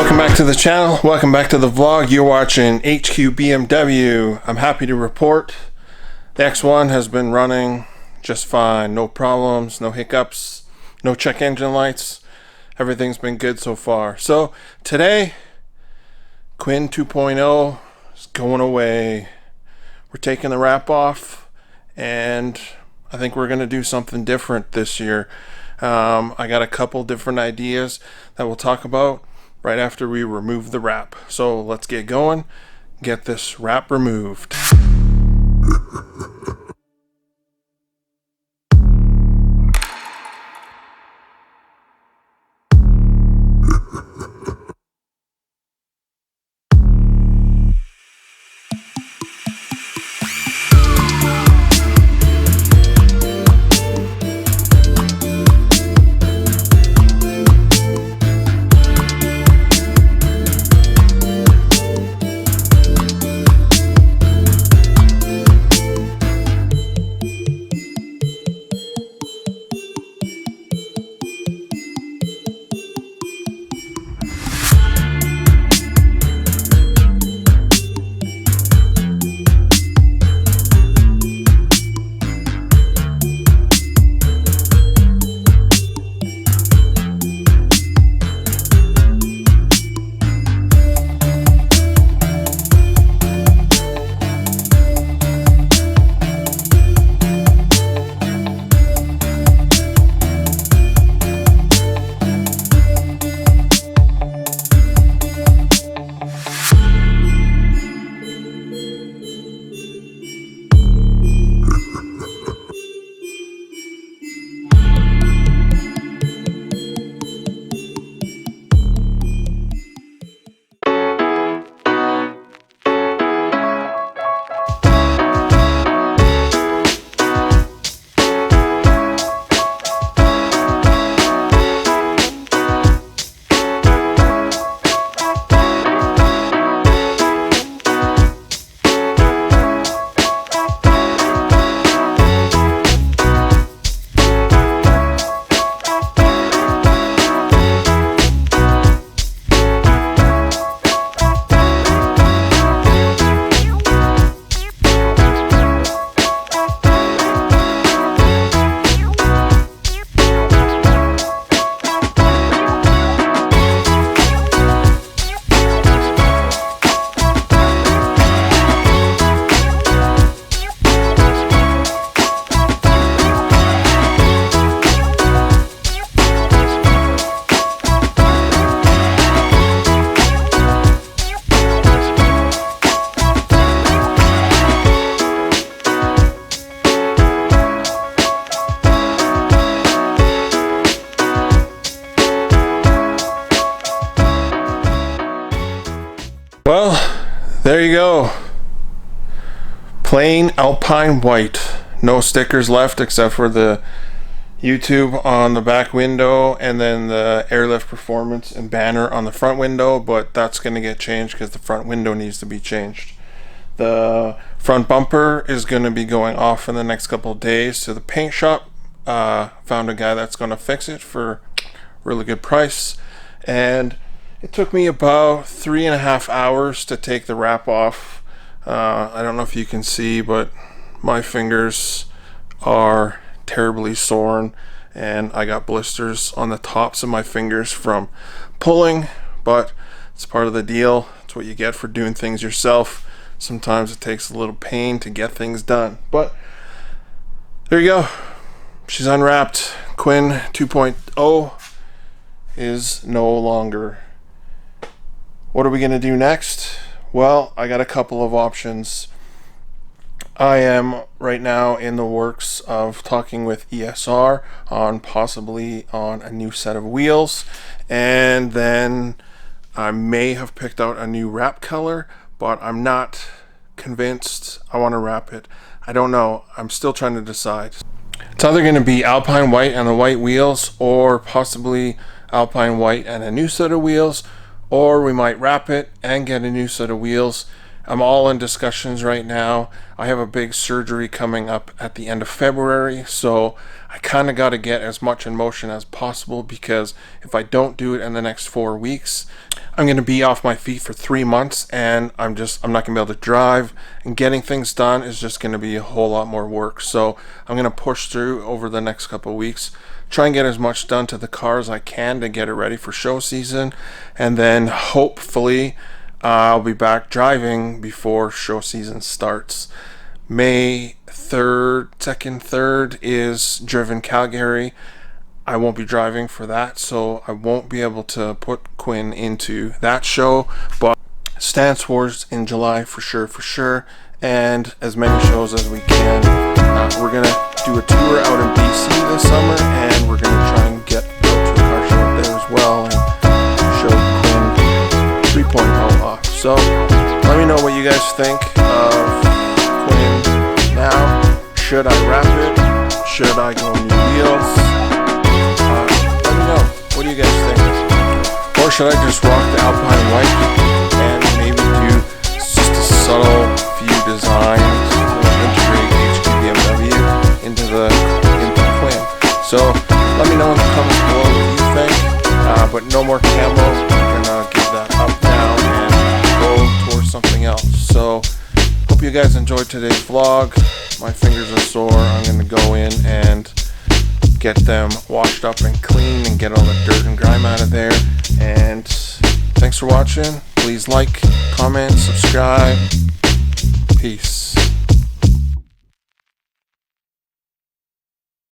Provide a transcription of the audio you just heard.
Welcome back to the channel. Welcome back to the vlog. You're watching HQ BMW. I'm happy to report the X1 has been running just fine. No problems, no hiccups, no check engine lights. Everything's been good so far. So today, Quinn 2.0 is going away. We're taking the wrap off, and I think we're going to do something different this year. I got a couple different ideas that we'll talk about right after we remove the wrap. So let's get going, get this wrap removed. Well, there you go. Plain Alpine white. No stickers left except for the YouTube on the back window and then the Airlift Performance and banner on the front window, but that's going to get changed because the front window needs to be changed. The front bumper is going to be going off in the next couple of days to the paint shop. Found a guy that's going to fix it for a really good price, and it took me about 3.5 hours to take the wrap off. I don't know if you can see, but my fingers are terribly sore, and I got blisters on the tops of my fingers from pulling, but it's part of the deal. It's what you get for doing things yourself. Sometimes it takes a little pain to get things done, but there you go. She's unwrapped. Quinn 2.0 is no longer. What are we going to do next? Well, I got a couple of options. I am right now in the works of talking with ESR on possibly on a new set of wheels, and then I may have picked out a new wrap color, but I'm not convinced I want to wrap it. I don't know. I'm still trying to decide. It's either going to be Alpine white and the white wheels, or possibly Alpine white and a new set of wheels, or we might wrap it and get a new set of wheels I'm all in discussions right now. I have a big surgery coming up at the end of February, so I kind of got to get as much in motion as possible, because if I don't do it in the next 4 weeks, I'm going to be off my feet for 3 months, and I'm not going to be able to drive, and getting things done is just going to be a whole lot more work. So I'm going to push through over the next couple of weeks, try and get as much done to the car as I can to get it ready for show season, and then hopefully I'll be back driving before show season starts. May 3rd, 2nd, 3rd is Driven Calgary. I won't be driving for that, so I won't be able to put Quinn into that show, but Stance Wars in July for sure, and as many shows as we can. We're going to do a tour out in BC this summer, and we're going to try and get out to a car show up there as well and show Quinn 3.0 off. So let me know what you guys think of Quinn now. Should I wrap it? Should I go new wheels? Let me know. What do you guys think? Or should I just rock the Alpine White and maybe do just a subtle few designs to integrate BMW into Quinn? So let me know in the comments below what you think. But no more Camo. We're gonna give that up now and go towards something else. So hope you guys enjoyed today's vlog. My fingers are sore. I'm gonna go in and get them washed up and clean and get all the dirt and grime out of there. And thanks for watching. Please like, comment, subscribe. Peace.